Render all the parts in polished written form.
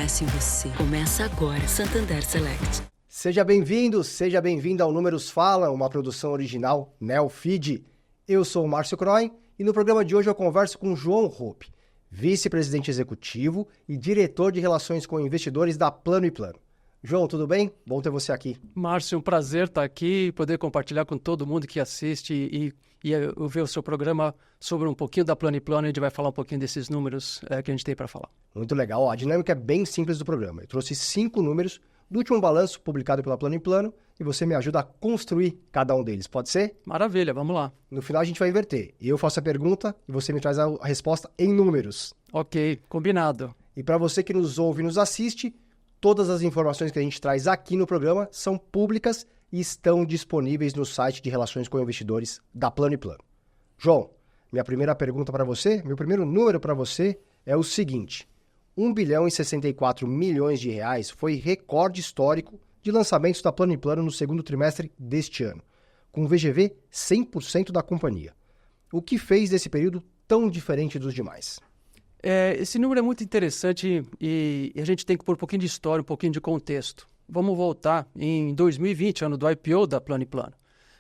começa em você. Começa agora, Santander Select. Seja bem-vindo, seja bem-vinda ao Números Fala, uma produção original Neofeed. Eu sou o Márcio Croin e no programa de hoje eu converso com João Hoppe, vice-presidente executivo e diretor de relações com investidores da Plano & Plano. João, tudo bem? Bom ter você aqui. Márcio, um prazer estar aqui e poder compartilhar com todo mundo que assiste e ver o seu programa sobre um pouquinho da Plano & Plano. A gente vai falar um pouquinho desses números que a gente tem para falar. Muito legal. A dinâmica é bem simples do programa. Eu trouxe 5 números do último balanço publicado pela Plano & Plano e você me ajuda a construir cada um deles. Pode ser? Maravilha, vamos lá. No final a gente vai inverter. Eu faço a pergunta e você me traz a resposta em números. Ok, combinado. E para você que nos ouve e nos assiste, todas as informações que a gente traz aqui no programa são públicas e estão disponíveis no site de Relações com Investidores da Plano & Plano. João, minha primeira pergunta para você, meu primeiro número para você é o seguinte: 1 bilhão e 64 milhões de reais foi recorde histórico de lançamentos da Plano & Plano no segundo trimestre deste ano, com VGV 100% da companhia. O que fez desse período tão diferente dos demais? Esse número é muito interessante e a gente tem que pôr um pouquinho de história, um pouquinho de contexto. Vamos voltar em 2020, ano do IPO da Plano & Plano.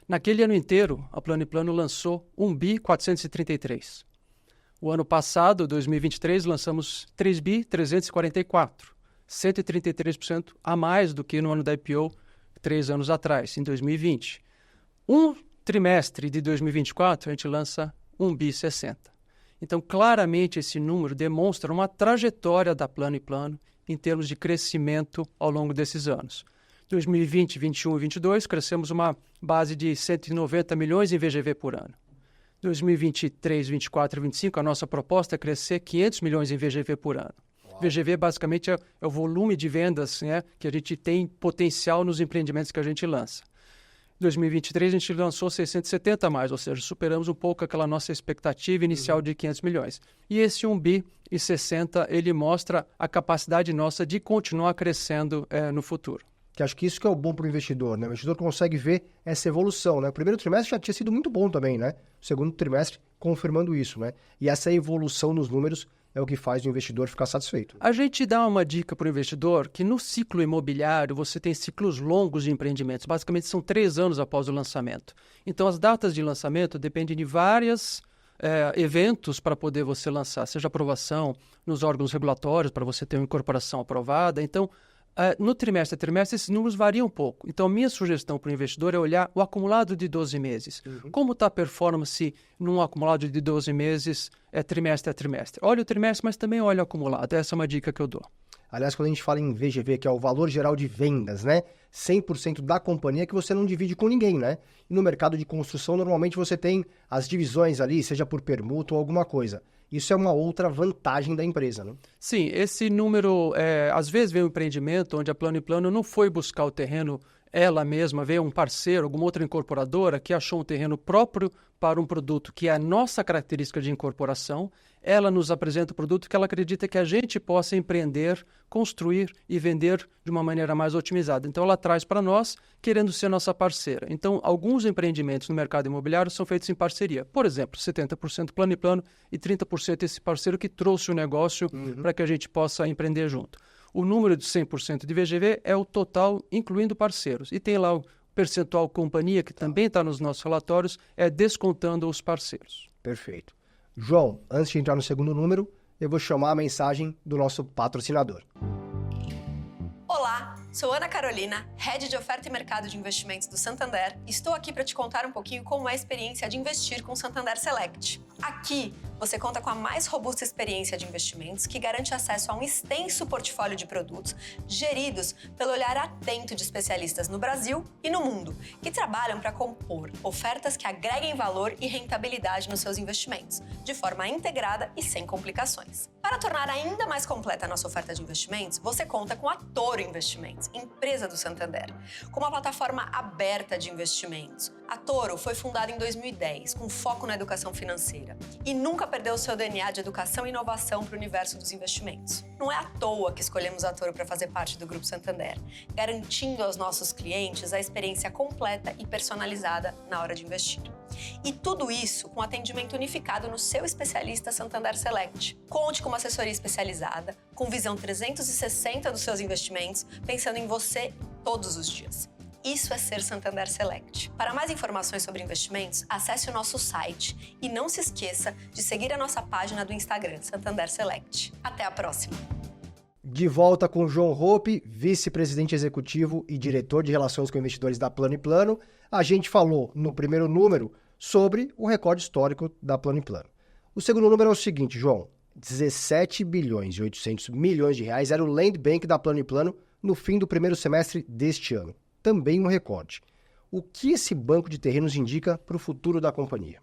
Naquele ano inteiro, a Plano & Plano lançou 1 bi 433. O ano passado, 2023, lançamos 3 bi 344, 133% a mais do que no ano da IPO 3 anos atrás, em 2020. Um trimestre de 2024, a gente lança 1 bi 60. Então, claramente, esse número demonstra uma trajetória da Plano & Plano em termos de crescimento ao longo desses anos. 2020, 2021 e 2022, crescemos uma base de 190 milhões em VGV por ano. 2023, 2024 e 2025, a nossa proposta é crescer 500 milhões em VGV por ano. Uau. VGV, basicamente, é o volume de vendas, né, que a gente tem potencial nos empreendimentos que a gente lança. Em 2023, a gente lançou 670 a mais, ou seja, superamos um pouco aquela nossa expectativa inicial de 500 milhões. E esse 1 bi e 60, ele mostra a capacidade nossa de continuar crescendo no futuro. Que acho que isso que é o bom para o investidor, né? O investidor consegue ver essa evolução, né? O primeiro trimestre já tinha sido muito bom também, né? O segundo trimestre confirmando isso, né? E essa evolução nos números é o que faz o investidor ficar satisfeito. A gente dá uma dica para o investidor que no ciclo imobiliário você tem ciclos longos de empreendimentos. Basicamente são 3 anos após o lançamento. Então as datas de lançamento dependem de vários eventos para poder você lançar, seja aprovação nos órgãos regulatórios para você ter uma incorporação aprovada. Então, no trimestre a trimestre, esses números variam um pouco. Então, a minha sugestão para o investidor é olhar o acumulado de 12 meses. Como está a performance num acumulado de 12 meses, trimestre a trimestre? Olha o trimestre, mas também olha o acumulado. Essa é uma dica que eu dou. Aliás, quando a gente fala em VGV, que é o valor geral de vendas, né? 100% da companhia que você não divide com ninguém, né? E no mercado de construção, normalmente você tem as divisões ali, seja por permuta ou alguma coisa. Isso é uma outra vantagem da empresa, né? Sim, esse número, às vezes vem um empreendimento onde a Plano & Plano não foi buscar o terreno ela mesma, veio um parceiro, alguma outra incorporadora que achou um terreno próprio para um produto que é a nossa característica de incorporação. Ela nos apresenta o produto que ela acredita que a gente possa empreender, construir e vender de uma maneira mais otimizada. Então, ela traz para nós, querendo ser nossa parceira. Então, alguns empreendimentos no mercado imobiliário são feitos em parceria. Por exemplo, 70% Plano & Plano e 30% esse parceiro que trouxe o negócio para que a gente possa empreender junto. O número de 100% de VGV é o total, incluindo parceiros. E tem lá o percentual companhia, que também está nos nossos relatórios, descontando os parceiros. Perfeito. João, antes de entrar no segundo número, eu vou chamar a mensagem do nosso patrocinador. Olá, sou Ana Carolina, Head de Oferta e Mercado de Investimentos do Santander e estou aqui para te contar um pouquinho como é a experiência de investir com o Santander Select. Aqui, você conta com a mais robusta experiência de investimentos que garante acesso a um extenso portfólio de produtos geridos pelo olhar atento de especialistas no Brasil e no mundo, que trabalham para compor ofertas que agreguem valor e rentabilidade nos seus investimentos, de forma integrada e sem complicações. Para tornar ainda mais completa a nossa oferta de investimentos, você conta com a Toro Investimentos, empresa do Santander, com uma plataforma aberta de investimentos, A Toro foi fundada em 2010, com foco na educação financeira, e nunca perdeu seu DNA de educação e inovação para o universo dos investimentos. Não é à toa que escolhemos a Toro para fazer parte do Grupo Santander, garantindo aos nossos clientes a experiência completa e personalizada na hora de investir. E tudo isso com atendimento unificado no seu especialista Santander Select. Conte com uma assessoria especializada, com visão 360 dos seus investimentos, pensando em você todos os dias. Isso é ser Santander Select. Para mais informações sobre investimentos, acesse o nosso site e não se esqueça de seguir a nossa página do Instagram, Santander Select. Até a próxima! De volta com João Hoppe, vice-presidente executivo e diretor de relações com investidores da Plano & Plano. A gente falou no primeiro número sobre o recorde histórico da Plano & Plano. O segundo número é o seguinte, João, 17 bilhões e 800 milhões de reais era o Land Bank da Plano & Plano no fim do primeiro semestre deste ano. Também um recorde. O que esse banco de terrenos indica para o futuro da companhia?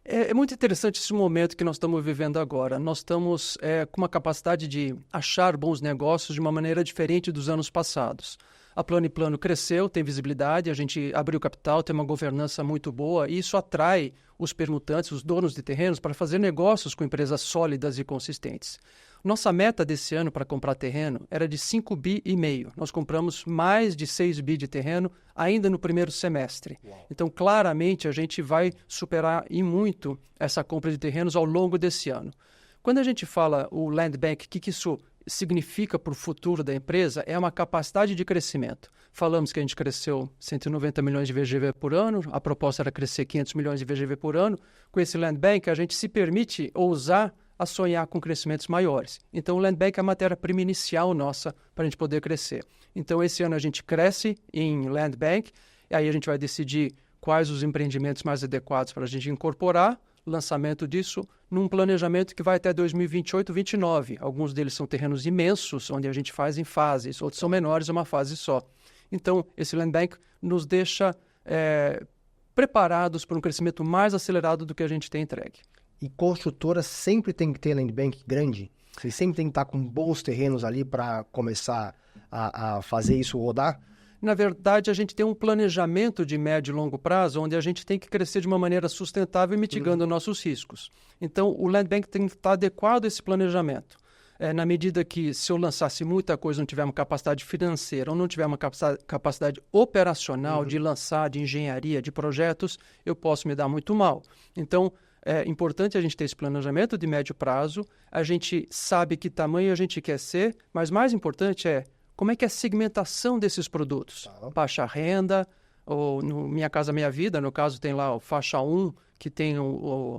É muito interessante esse momento que nós estamos vivendo agora. Nós estamos com uma capacidade de achar bons negócios de uma maneira diferente dos anos passados. A Plano & Plano cresceu, tem visibilidade, a gente abriu capital, tem uma governança muito boa e isso atrai os permutantes, os donos de terrenos, para fazer negócios com empresas sólidas e consistentes. Nossa meta desse ano para comprar terreno era de 5,5 bi. Nós compramos mais de 6 bi de terreno ainda no primeiro semestre. Uau. Então, claramente, a gente vai superar e muito essa compra de terrenos ao longo desse ano. Quando a gente fala o Land Bank, o que isso significa para o futuro da empresa? É uma capacidade de crescimento. Falamos que a gente cresceu 190 milhões de VGV por ano, a proposta era crescer 500 milhões de VGV por ano. Com esse Land Bank, a gente se permite ousar a sonhar com crescimentos maiores. Então, o Land Bank é a matéria-prima inicial nossa para a gente poder crescer. Então, esse ano a gente cresce em Land Bank, e aí a gente vai decidir quais os empreendimentos mais adequados para a gente incorporar, lançamento disso num planejamento que vai até 2028, 2029. Alguns deles são terrenos imensos, onde a gente faz em fases, outros são menores, uma fase só. Então, esse Land Bank nos deixa preparados para um crescimento mais acelerado do que a gente tem entregue. E construtora sempre tem que ter Land Bank grande? Vocês sempre tem que estar com bons terrenos ali para começar a fazer isso rodar? Na verdade, a gente tem um planejamento de médio e longo prazo, onde a gente tem que crescer de uma maneira sustentável e mitigando nossos riscos. Então, o Land Bank tem que estar adequado a esse planejamento. Na medida que, se eu lançasse muita coisa, não tiver uma capacidade financeira ou não tiver uma capacidade operacional de lançar, de engenharia, de projetos, eu posso me dar muito mal. Então, é importante a gente ter esse planejamento de médio prazo, a gente sabe que tamanho a gente quer ser, mas mais importante é como é que é a segmentação desses produtos. Baixa renda, ou no Minha Casa Minha Vida, no caso tem lá o faixa 1, que tem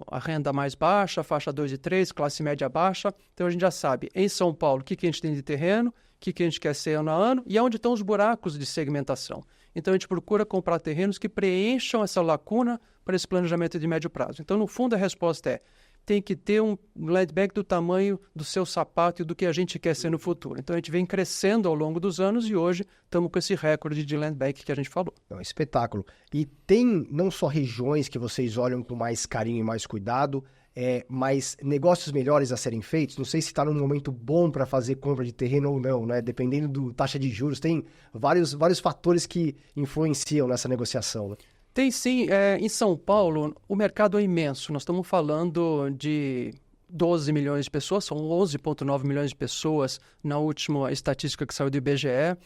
a renda mais baixa, faixa 2 e 3, classe média baixa. Então a gente já sabe, em São Paulo, o que a gente tem de terreno, o que a gente quer ser ano a ano e onde estão os buracos de segmentação. Então a gente procura comprar terrenos que preencham essa lacuna para esse planejamento de médio prazo. Então, no fundo, a resposta é: tem que ter um Land Bank do tamanho do seu sapato e do que a gente quer ser no futuro. Então, a gente vem crescendo ao longo dos anos e hoje estamos com esse recorde de Land Bank que a gente falou. É um espetáculo. E tem não só regiões que vocês olham com mais carinho e mais cuidado, mas negócios melhores a serem feitos? Não sei se está num momento bom para fazer compra de terreno ou não, né? Dependendo da taxa de juros, tem vários fatores que influenciam nessa negociação, né? Tem sim. Em São Paulo, o mercado é imenso. Nós estamos falando de 12 milhões de pessoas, são 11,9 milhões de pessoas na última estatística que saiu do IBGE.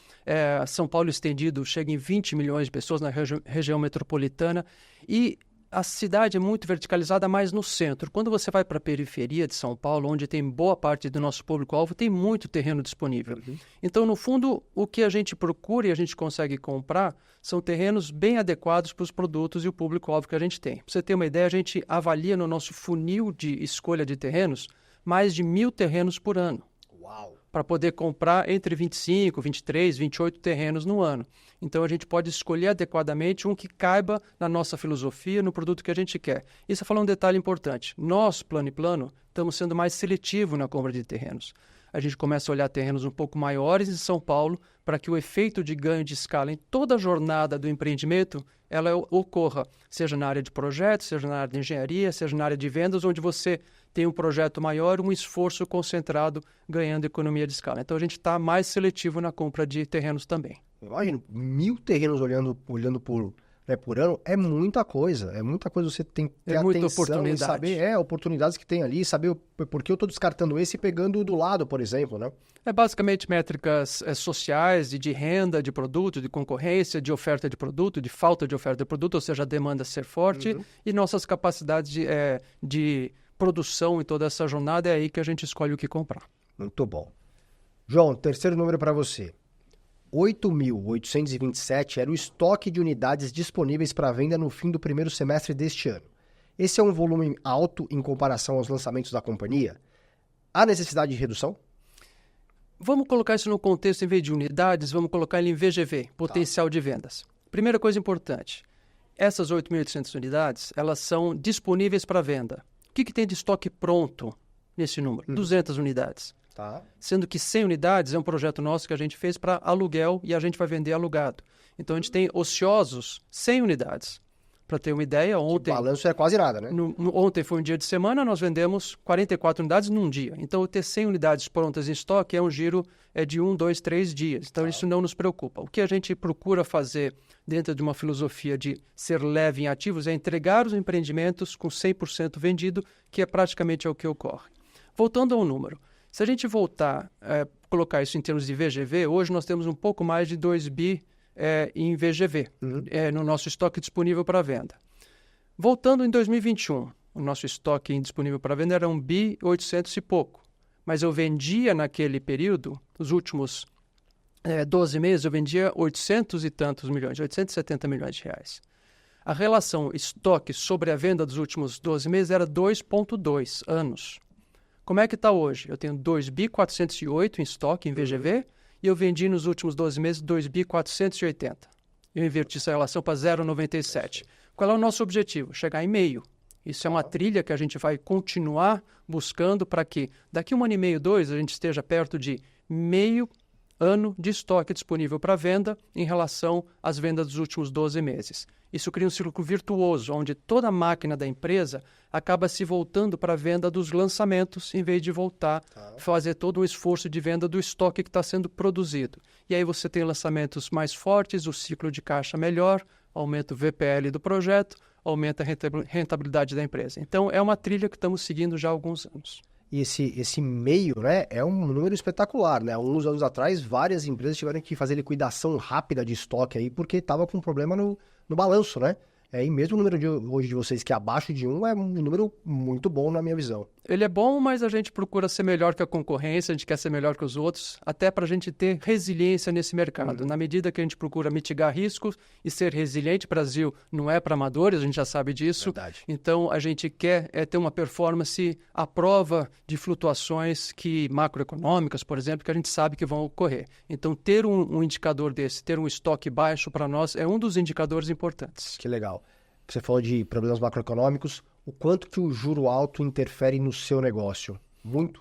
São Paulo estendido chega em 20 milhões de pessoas na região metropolitana e a cidade é muito verticalizada mais no centro. Quando você vai para a periferia de São Paulo, onde tem boa parte do nosso público-alvo, tem muito terreno disponível. Então, no fundo, o que a gente procura e a gente consegue comprar são terrenos bem adequados para os produtos e o público-alvo que a gente tem. Para você ter uma ideia, a gente avalia no nosso funil de escolha de terrenos mais de 1.000 terrenos por ano. Uau! Para poder comprar entre 25, 23, 28 terrenos no ano. Então, a gente pode escolher adequadamente um que caiba na nossa filosofia, no produto que a gente quer. Isso é falar um detalhe importante. Nós, Plano & Plano, estamos sendo mais seletivos na compra de terrenos. A gente começa a olhar terrenos um pouco maiores em São Paulo para que o efeito de ganho de escala em toda a jornada do empreendimento ela ocorra, seja na área de projetos, seja na área de engenharia, seja na área de vendas, onde você tem um projeto maior, um esforço concentrado ganhando economia de escala. Então, a gente está mais seletivo na compra de terrenos também. Imagina, 1.000 terrenos olhando né, por ano, é muita coisa. É muita coisa, você tem que ter muita atenção e oportunidade. saber oportunidades que tem ali, saber por que eu estou descartando esse e pegando o do lado, por exemplo, né? É basicamente métricas sociais, de renda, de produto, de concorrência, de oferta de produto, de falta de oferta de produto, ou seja, a demanda ser forte, e nossas capacidades de produção em toda essa jornada, é aí que a gente escolhe o que comprar. Muito bom. João, terceiro número para você. 8.827 era o estoque de unidades disponíveis para venda no fim do primeiro semestre deste ano. Esse é um volume alto em comparação aos lançamentos da companhia? Há necessidade de redução? Vamos colocar isso no contexto, em vez de unidades, vamos colocar ele em VGV, potencial de vendas. Primeira coisa importante, essas 8.800 unidades, elas são disponíveis para venda. O que tem de estoque pronto nesse número? 200 unidades. Tá. Sendo que 100 unidades é um projeto nosso que a gente fez para aluguel e a gente vai vender alugado. Então, a gente tem ociosos 100 unidades. Para ter uma ideia, ontem... O balanço é quase nada, né? Ontem foi um dia de semana, nós vendemos 44 unidades num dia. Então, ter 100 unidades prontas em estoque é um giro de 1, 2, 3 dias. Então, isso não nos preocupa. O que a gente procura fazer dentro de uma filosofia de ser leve em ativos é entregar os empreendimentos com 100% vendido, que é praticamente o que ocorre. Voltando ao número. Se a gente voltar a colocar isso em termos de VGV, hoje nós temos um pouco mais de 2 bi em VGV, no nosso estoque disponível para venda. Voltando em 2021, o nosso estoque disponível para venda era 1 bi 800 e pouco, mas eu vendia naquele período, os últimos 12 meses, eu vendia 800 e tantos milhões, 870 milhões de reais. A relação estoque sobre a venda dos últimos 12 meses era 2,2 anos. Como é que está hoje? Eu tenho 2 bi 408 em estoque, em VGV, e eu vendi nos últimos 12 meses 2 bi 480. Eu inverti essa relação para 0,97. Qual é o nosso objetivo? Chegar em meio. Isso é uma trilha que a gente vai continuar buscando para que daqui 1 ano e meio, 2, a gente esteja perto de meio ano de estoque disponível para venda em relação às vendas dos últimos 12 meses. Isso cria um círculo virtuoso, onde toda a máquina da empresa acaba se voltando para a venda dos lançamentos, em vez de voltar a fazer todo um esforço de venda do estoque que está sendo produzido. E aí você tem lançamentos mais fortes, o ciclo de caixa melhor, aumenta o VPL do projeto, aumenta a rentabilidade da empresa. Então, é uma trilha que estamos seguindo já há alguns anos. E esse meio, né, é um número espetacular, né? Uns anos atrás, várias empresas tiveram que fazer liquidação rápida de estoque aí, porque estava com problema no balanço, né? E mesmo o número de hoje de vocês, que é abaixo de 1, é um número muito bom na minha visão. Ele é bom, mas a gente procura ser melhor que a concorrência, a gente quer ser melhor que os outros, até para a gente ter resiliência nesse mercado. Na medida que a gente procura mitigar riscos e ser resiliente, o Brasil não é para amadores, a gente já sabe disso. Verdade. Então, a gente quer ter uma performance à prova de flutuações macroeconômicas, por exemplo, que a gente sabe que vão ocorrer. Então, ter um indicador desse, ter um estoque baixo para nós, é um dos indicadores importantes. Que legal. Você falou de problemas macroeconômicos. O quanto que o juro alto interfere no seu negócio? Muito?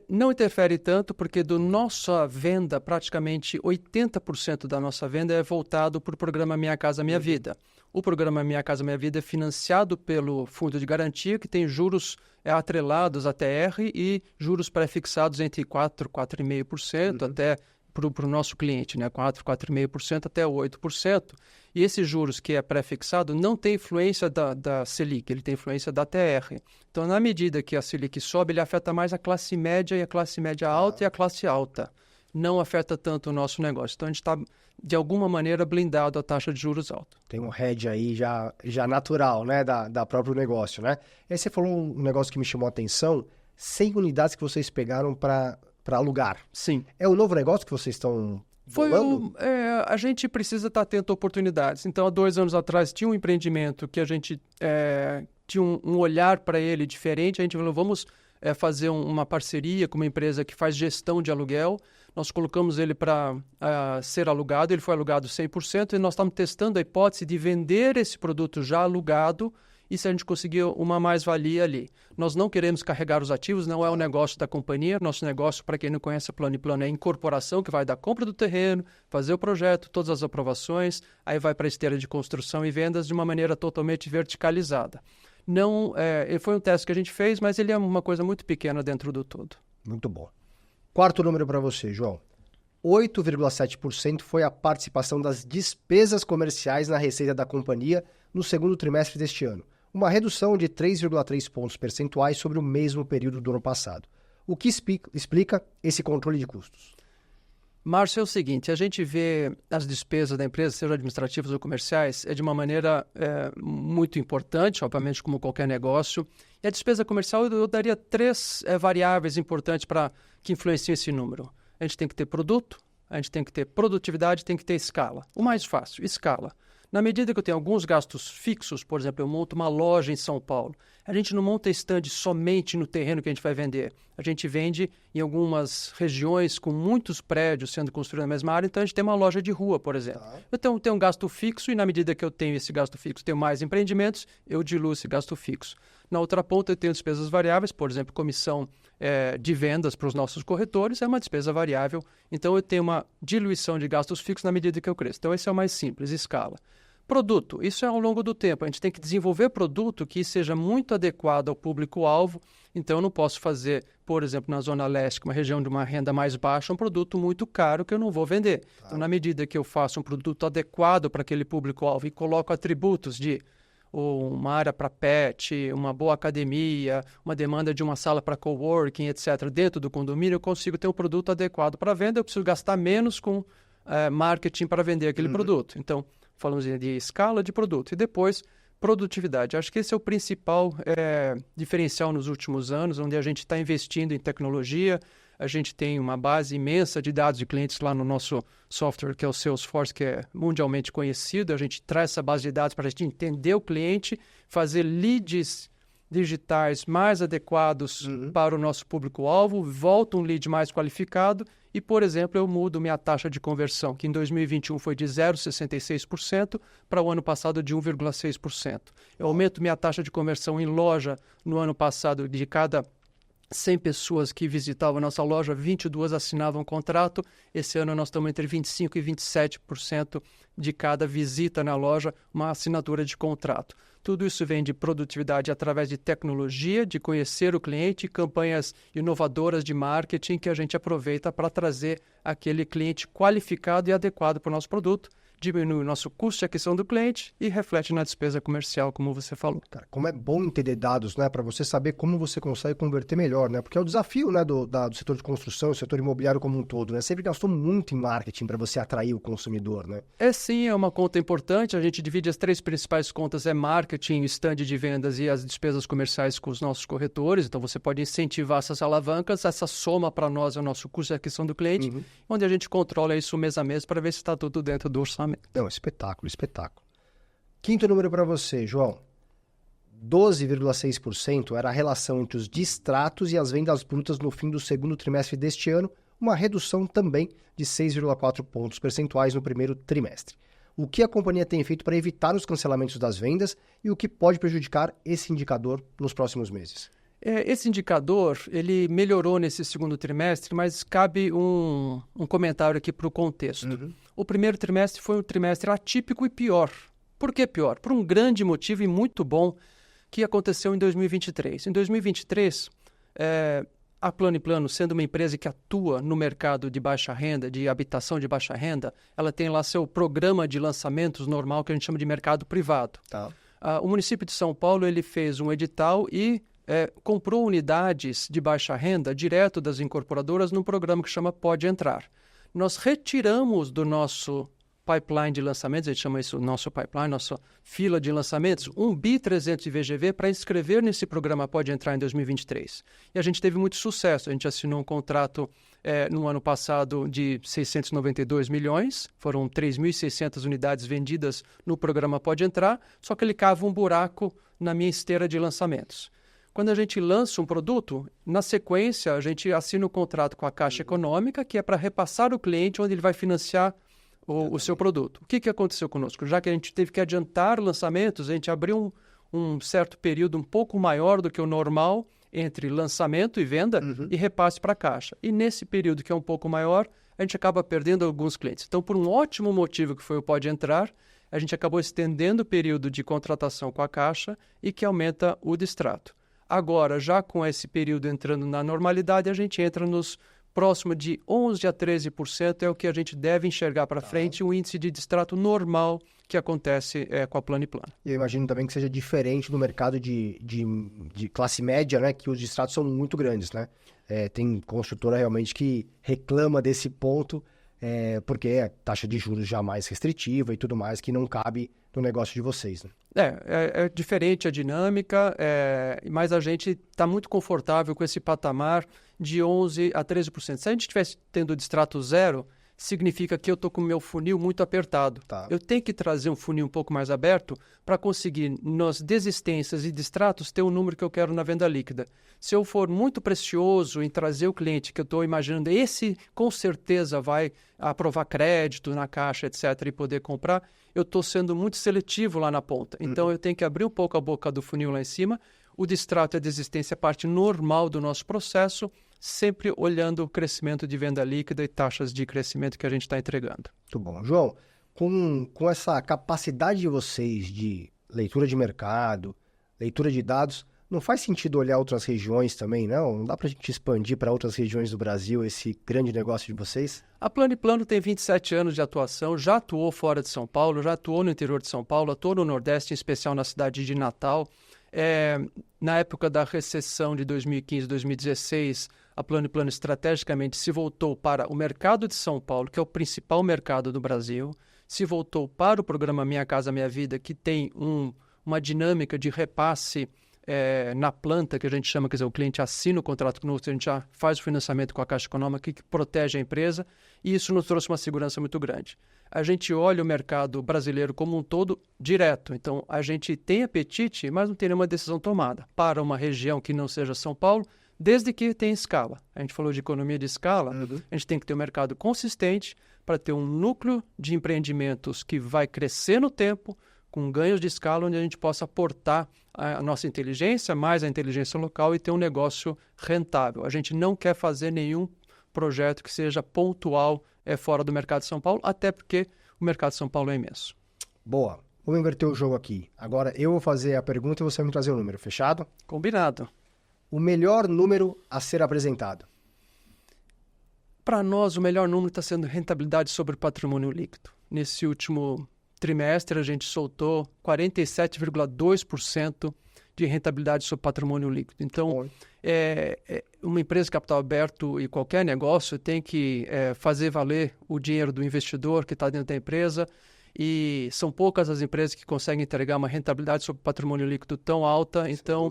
Não interfere tanto, porque da nossa venda, praticamente 80% da nossa venda é voltado para o programa Minha Casa Minha Vida. O programa Minha Casa Minha Vida é financiado pelo Fundo de Garantia, que tem juros atrelados à TR e juros pré-fixados entre 4% e 4,5%, até para o nosso cliente, né? 4%, 4,5% até 8%. E esses juros que é pré-fixado não tem influência da Selic, ele tem influência da TR. Então, na medida que a Selic sobe, ele afeta mais a classe média e a classe média alta e a classe alta. Não afeta tanto o nosso negócio. Então, a gente está, de alguma maneira, blindado à taxa de juros alta. Tem um hedge aí já natural, né? Da próprio negócio, né? E aí você falou um negócio que me chamou a atenção, 100 unidades que vocês pegaram para alugar. Sim. É o novo negócio que vocês estão bolando? A gente precisa estar atento a oportunidades. Então, há 2 anos atrás, tinha um empreendimento que a gente tinha um olhar para ele diferente. A gente falou, vamos fazer uma parceria com uma empresa que faz gestão de aluguel. Nós colocamos ele para ser alugado. Ele foi alugado 100% e nós estamos testando a hipótese de vender esse produto já alugado e se a gente conseguir uma mais-valia ali. Nós não queremos carregar os ativos, não é o negócio da companhia. Nosso negócio, para quem não conhece a Plano & Plano, é a incorporação, que vai da compra do terreno, fazer o projeto, todas as aprovações, aí vai para a esteira de construção e vendas de uma maneira totalmente verticalizada. Não, foi um teste que a gente fez, mas ele é uma coisa muito pequena dentro do todo. Muito bom. Quarto número para você, João. 8,7% foi a participação das despesas comerciais na receita da companhia no segundo trimestre deste ano, uma redução de 3,3 pontos percentuais sobre o mesmo período do ano passado. O que explica esse controle de custos? Márcio, é o seguinte, a gente vê as despesas da empresa, sejam administrativas ou comerciais, de uma maneira muito importante, obviamente, como qualquer negócio. E a despesa comercial, eu daria 3 variáveis importantes que influenciam esse número. A gente tem que ter produto, a gente tem que ter produtividade, tem que ter escala. O mais fácil, escala. Na medida que eu tenho alguns gastos fixos, por exemplo, eu monto uma loja em São Paulo, a gente não monta stand somente no terreno que a gente vai vender. A gente vende em algumas regiões com muitos prédios sendo construídos na mesma área, então a gente tem uma loja de rua, por exemplo. Então eu tenho um gasto fixo e na medida que eu tenho esse gasto fixo, tenho mais empreendimentos, eu diluo esse gasto fixo. Na outra ponta eu tenho despesas variáveis, por exemplo, comissão de vendas para os nossos corretores é uma despesa variável, então eu tenho uma diluição de gastos fixos na medida que eu cresço. Então esse é o mais simples, escala. Produto, isso é ao longo do tempo. A gente tem que desenvolver produto que seja muito adequado ao público-alvo. Então, eu não posso fazer, por exemplo, na Zona Leste, uma região de uma renda mais baixa, um produto muito caro que eu não vou vender. Então, na medida que eu faço um produto adequado para aquele público-alvo e coloco atributos de uma área para pet, uma boa academia, uma demanda de uma sala para coworking, etc., dentro do condomínio, eu consigo ter um produto adequado para venda. Eu preciso gastar menos com marketing para vender aquele produto. Então, falamos de escala de produto e depois produtividade. Acho que esse é o principal diferencial nos últimos anos, onde a gente está investindo em tecnologia, a gente tem uma base imensa de dados de clientes lá no nosso software, que é o Salesforce, que é mundialmente conhecido. A gente traz essa base de dados para a gente entender o cliente, fazer leads digitais mais adequados para o nosso público-alvo, volta um lead mais qualificado e, por exemplo, eu mudo minha taxa de conversão, que em 2021 foi de 0,66% para o ano passado de 1,6%. Eu aumento minha taxa de conversão em loja no ano passado, de cada 100 pessoas que visitavam a nossa loja, 22 assinavam um contrato. Esse ano nós estamos entre 25% e 27% de cada visita na loja, uma assinatura de contrato. Tudo isso vem de produtividade através de tecnologia, de conhecer o cliente, campanhas inovadoras de marketing que a gente aproveita para trazer aquele cliente qualificado e adequado para o nosso produto, diminui o nosso custo de aquisição do cliente e reflete na despesa comercial, como você falou. Cara, como é bom entender dados, né, para você saber como você consegue converter melhor, né? Porque é o desafio, né, do setor de construção, do setor imobiliário como um todo, né? Sempre gastou muito em marketing para você atrair o consumidor, né? Sim, é uma conta importante. A gente divide as 3 principais contas, marketing, stand de vendas e as despesas comerciais com os nossos corretores. Então, você pode incentivar essas alavancas, essa soma para nós é o nosso custo de aquisição do cliente, onde a gente controla isso mês a mês para ver se está tudo dentro do orçamento. Não, espetáculo, espetáculo. Quinto número para você, João. 12,6% era a relação entre os distratos e as vendas brutas no fim do segundo trimestre deste ano, uma redução também de 6,4 pontos percentuais no primeiro trimestre. O que a companhia tem feito para evitar os cancelamentos das vendas e o que pode prejudicar esse indicador nos próximos meses? Esse indicador, ele melhorou nesse segundo trimestre, mas cabe um comentário aqui para o contexto. O primeiro trimestre foi um trimestre atípico e pior. Por que pior? Por um grande motivo e muito bom que aconteceu em 2023. Em 2023, a Plano & Plano, sendo uma empresa que atua no mercado de baixa renda, de habitação de baixa renda, ela tem lá seu programa de lançamentos normal, que a gente chama de mercado privado. Tá. O município de São Paulo ele fez um edital e comprou unidades de baixa renda direto das incorporadoras num programa que chama Pode Entrar. Nós retiramos do nosso pipeline de lançamentos, a gente chama isso nosso pipeline, nossa fila de lançamentos, 1 bi 300 de VGV para inscrever nesse programa Pode Entrar em 2023. E a gente teve muito sucesso. A gente assinou um contrato no ano passado de 692 milhões, foram 3.600 unidades vendidas no programa Pode Entrar, só que ele cava um buraco na minha esteira de lançamentos. Quando a gente lança um produto, na sequência a gente assina um contrato com a Caixa Econômica, que é para repassar o cliente onde ele vai financiar o seu produto. O que aconteceu conosco? Já que a gente teve que adiantar lançamentos, a gente abriu um certo período um pouco maior do que o normal entre lançamento e venda e repasse para a Caixa. E nesse período que é um pouco maior, a gente acaba perdendo alguns clientes. Então, por um ótimo motivo que foi o Pode Entrar, a gente acabou estendendo o período de contratação com a Caixa e que aumenta o distrato. Agora, já com esse período entrando na normalidade, a gente entra nos próximo de 11% a 13% é o que a gente deve enxergar para frente, o índice de distrato normal que acontece com a Plano & Plano. Eu imagino também que seja diferente do mercado de classe média, né? Que os distratos são muito grandes, né? Tem construtora realmente que reclama desse ponto, porque é taxa de juros já mais restritiva e tudo mais, que não cabe no negócio de vocês, né? É diferente a dinâmica, mas a gente está muito confortável com esse patamar de 11% a 13%. Se a gente estivesse tendo distrato zero, significa que eu estou com o meu funil muito apertado. Tá. Eu tenho que trazer um funil um pouco mais aberto para conseguir, nas desistências e distratos, ter o número que eu quero na venda líquida. Se eu for muito precioso em trazer o cliente que eu estou imaginando, esse com certeza vai aprovar crédito na caixa, etc., e poder comprar, eu estou sendo muito seletivo lá na ponta. Então, eu tenho que abrir um pouco a boca do funil lá em cima. O distrato e a desistência é parte normal do nosso processo, sempre olhando o crescimento de venda líquida e taxas de crescimento que a gente está entregando. Muito bom. João, com essa capacidade de vocês de leitura de mercado, leitura de dados, não faz sentido olhar outras regiões também, não? Não dá para a gente expandir para outras regiões do Brasil esse grande negócio de vocês? A Plano & Plano tem 27 anos de atuação, já atuou fora de São Paulo, já atuou no interior de São Paulo, atuou no Nordeste, em especial na cidade de Natal. Na época da recessão de 2015, 2016, a Plano & Plano estrategicamente se voltou para o mercado de São Paulo, que é o principal mercado do Brasil, se voltou para o programa Minha Casa Minha Vida, que tem uma dinâmica de repasse na planta, que a gente chama, quer dizer, o cliente assina o contrato conosco, a gente já faz o financiamento com a Caixa Econômica, que protege a empresa, e isso nos trouxe uma segurança muito grande. A gente olha o mercado brasileiro como um todo direto, então a gente tem apetite, mas não tem nenhuma decisão tomada para uma região que não seja São Paulo, desde que tenha escala. A gente falou de economia de escala, a gente tem que ter um mercado consistente para ter um núcleo de empreendimentos que vai crescer no tempo, com ganhos de escala, onde a gente possa aportar a nossa inteligência, mais a inteligência local e ter um negócio rentável. A gente não quer fazer nenhum projeto que seja pontual fora do mercado de São Paulo, até porque o mercado de São Paulo é imenso. Boa. Vamos inverter o jogo aqui. Agora eu vou fazer a pergunta e você vai me trazer o número. Fechado? Combinado. O melhor número a ser apresentado? Para nós, o melhor número está sendo rentabilidade sobre patrimônio líquido. Nesse último trimestre, a gente soltou 47,2% de rentabilidade sobre patrimônio líquido. Então, uma empresa de capital aberto e qualquer negócio tem que fazer valer o dinheiro do investidor que está dentro da empresa, e são poucas as empresas que conseguem entregar uma rentabilidade sobre patrimônio líquido tão alta. Então,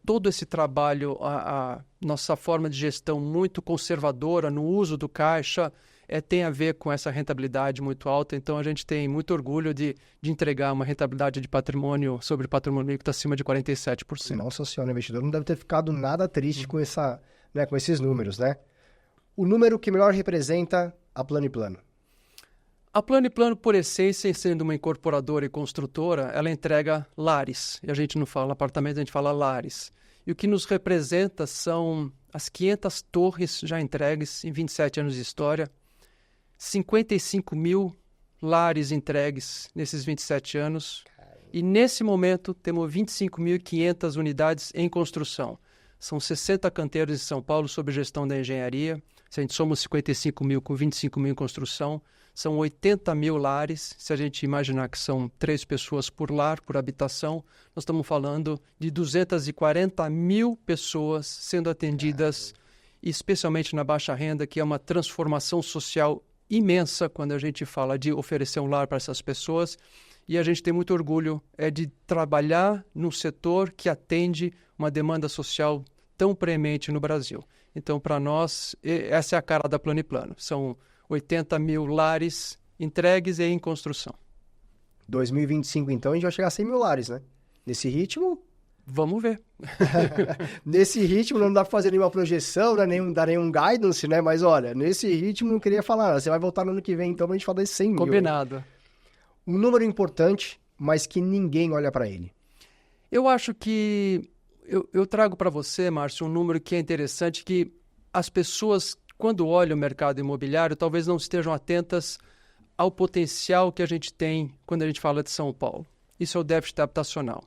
todo esse trabalho, a nossa forma de gestão muito conservadora no uso do caixa, tem a ver com essa rentabilidade muito alta. Então, a gente tem muito orgulho de entregar uma rentabilidade de patrimônio sobre patrimônio líquido acima de 47%. Nossa senhora, o investidor não deve ter ficado nada triste com esses números, né? O número que melhor representa a Plano & Plano? A Plano & Plano, por essência, sendo uma incorporadora e construtora, ela entrega lares. E a gente não fala apartamento, a gente fala lares. E o que nos representa são as 500 torres já entregues em 27 anos de história, 55 mil lares entregues nesses 27 anos. E, nesse momento, temos 25.500 unidades em construção. São 60 canteiros em São Paulo sob gestão da engenharia. Se a gente soma 55 mil com 25 mil em construção, são 80 mil lares. Se a gente imaginar que são 3 pessoas por lar, por habitação, nós estamos falando de 240 mil pessoas sendo atendidas, especialmente na baixa renda, que é uma transformação social imensa quando a gente fala de oferecer um lar para essas pessoas. E a gente tem muito orgulho de trabalhar num setor que atende uma demanda social tão premente no Brasil. Então, para nós, essa é a cara da Plano & Plano. São 80 mil lares entregues e em construção. 2025, então, a gente vai chegar a 100 mil lares, né? Nesse ritmo... Vamos ver. Nesse ritmo, não dá para fazer nenhuma projeção, não dar nenhum guidance, né? Mas, olha, nesse ritmo, não queria falar. Você vai voltar no ano que vem, então, pra gente falar desse 100 mil. Combinado. Né? Um número importante, mas que ninguém olha para ele. Eu acho que... Eu trago para você, Márcio, um número que é interessante, que as pessoas, quando olham o mercado imobiliário, talvez não estejam atentas ao potencial que a gente tem quando a gente fala de São Paulo. Isso é o déficit habitacional.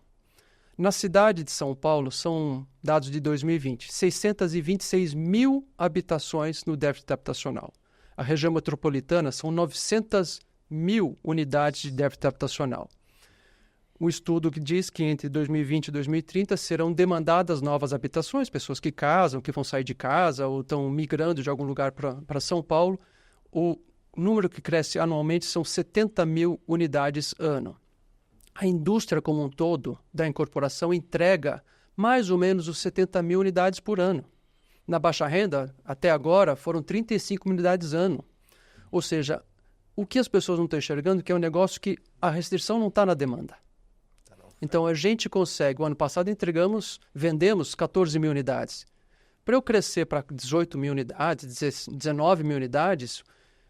Na cidade de São Paulo, são dados de 2020, 626 mil habitações no déficit habitacional. A região metropolitana são 900 mil unidades de déficit habitacional. O estudo que diz que entre 2020 e 2030 serão demandadas novas habitações, pessoas que casam, que vão sair de casa ou estão migrando de algum lugar para São Paulo. O número que cresce anualmente são 70 mil unidades ano. A indústria como um todo da incorporação entrega mais ou menos os 70 mil unidades por ano. Na baixa renda, até agora, foram 35 mil unidades ano. Ou seja, o que as pessoas não estão enxergando é que é um negócio que a restrição não está na demanda. Então, a gente consegue, o ano passado vendemos 14 mil unidades. Para eu crescer para 18 mil unidades, 19 mil unidades,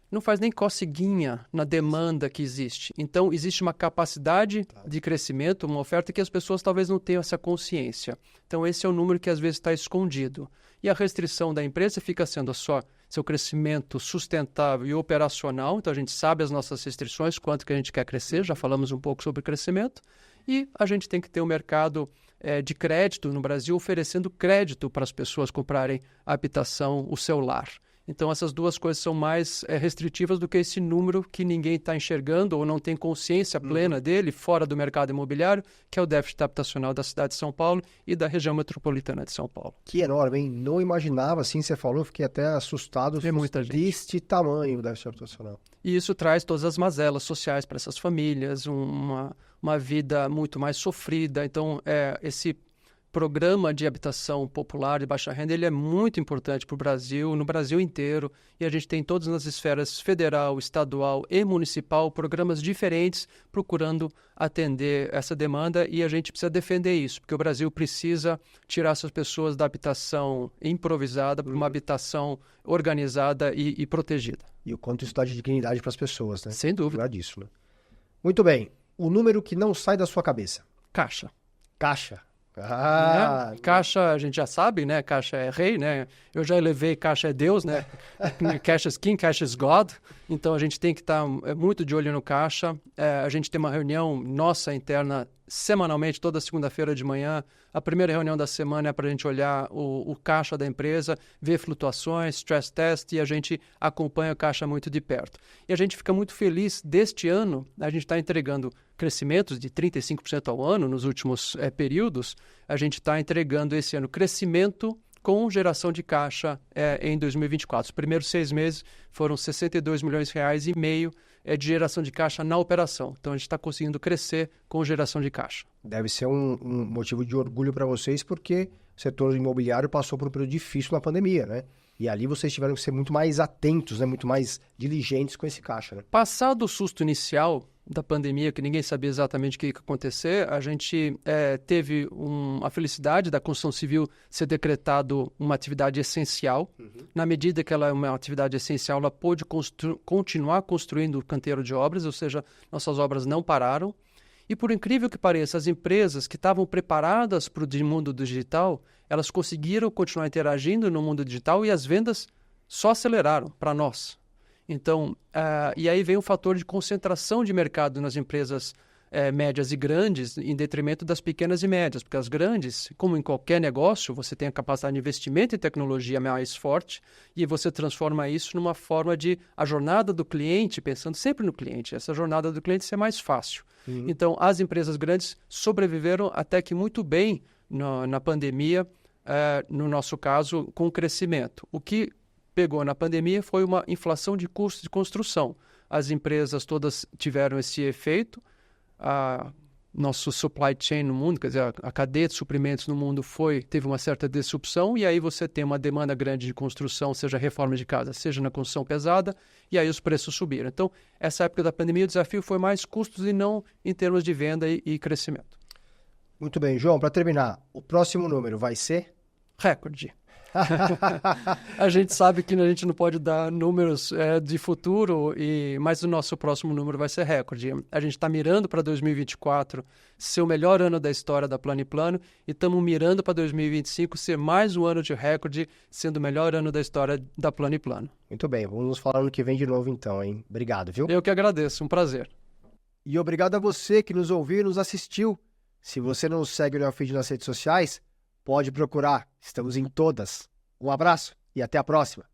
não faz nem coceguinha na demanda que existe. Então, existe uma capacidade de crescimento, uma oferta que as pessoas talvez não tenham essa consciência. Então, esse é o número que às vezes está escondido. E a restrição da empresa fica sendo seu crescimento sustentável e operacional. Então, a gente sabe as nossas restrições, quanto que a gente quer crescer, já falamos um pouco sobre crescimento. E a gente tem que ter um mercado de crédito no Brasil, oferecendo crédito para as pessoas comprarem a habitação, o seu lar. Então, essas duas coisas são mais restritivas do que esse número que ninguém está enxergando ou não tem consciência plena dele, fora do mercado imobiliário, que é o déficit habitacional da cidade de São Paulo e da região metropolitana de São Paulo. Que enorme, hein? Não imaginava, assim, você falou, fiquei até assustado deste tamanho o déficit habitacional. E isso traz todas as mazelas sociais para essas famílias, uma vida muito mais sofrida. Então, esse programa de habitação popular de baixa renda, ele é muito importante para o Brasil, no Brasil inteiro, e a gente tem todas nas esferas federal, estadual e municipal, programas diferentes procurando atender essa demanda, e a gente precisa defender isso, porque o Brasil precisa tirar essas pessoas da habitação improvisada para uma habitação organizada e protegida. E o quanto isso dá de dignidade para as pessoas, né? Sem dúvida. Lembrar disso, né? Muito bem. O número que não sai da sua cabeça. Caixa. Caixa. Caixa, a gente já sabe, né? Caixa é rei, né? Eu já elevei caixa é Deus, né? Cash is king, cash is God. Então, a gente tem que estar muito de olho no caixa. A gente tem uma reunião nossa interna semanalmente, toda segunda-feira de manhã. A primeira reunião da semana é para a gente olhar o caixa da empresa, ver flutuações, stress test, e a gente acompanha o caixa muito de perto. E a gente fica muito feliz deste ano, a gente está entregando crescimentos de 35% ao ano nos últimos períodos. A gente está entregando esse ano crescimento com geração de caixa em 2024. Os primeiros 6 meses foram 62 milhões e meio de geração de caixa na operação. Então, a gente está conseguindo crescer com geração de caixa. Deve ser um motivo de orgulho para vocês, porque o setor imobiliário passou por um período difícil na pandemia, né? E ali vocês tiveram que ser muito mais atentos, né? Muito mais diligentes com esse caixa, né? Passado o susto inicial da pandemia, que ninguém sabia exatamente o que ia acontecer, a gente teve a felicidade da construção civil ser decretado uma atividade essencial. Na medida que ela é uma atividade essencial, ela pôde continuar construindo o canteiro de obras, ou seja, nossas obras não pararam. E por incrível que pareça, as empresas que estavam preparadas para o mundo digital, elas conseguiram continuar interagindo no mundo digital e as vendas só aceleraram para nós. Então, e aí vem um fator de concentração de mercado nas empresas médias e grandes, em detrimento das pequenas e médias, porque as grandes, como em qualquer negócio, você tem a capacidade de investimento em tecnologia mais forte e você transforma isso numa forma de a jornada do cliente, pensando sempre no cliente, essa jornada do cliente ser mais fácil. Então, as empresas grandes sobreviveram até que muito bem na pandemia, no nosso caso, com crescimento. O que pegou na pandemia foi uma inflação de custos de construção. As empresas todas tiveram esse efeito. Nosso supply chain no mundo, quer dizer, a cadeia de suprimentos no mundo teve uma certa disrupção, e aí você tem uma demanda grande de construção, seja reforma de casa, seja na construção pesada, e aí os preços subiram. Então, essa época da pandemia, o desafio foi mais custos e não em termos de venda e crescimento. Muito bem, João, para terminar, o próximo número vai ser? Recorde. A gente sabe que a gente não pode dar números de futuro, mas o nosso próximo número vai ser recorde. A gente está mirando para 2024 ser o melhor ano da história da Plano & Plano e estamos mirando para 2025 ser mais um ano de recorde, sendo o melhor ano da história da Plano & Plano. Muito bem, vamos nos falar ano que vem de novo então, hein? Obrigado, viu? Eu que agradeço, um prazer. E obrigado a você que nos ouviu e nos assistiu. Se você não segue o Neofeed nas redes sociais, pode procurar. Estamos em todas. Um abraço e até a próxima.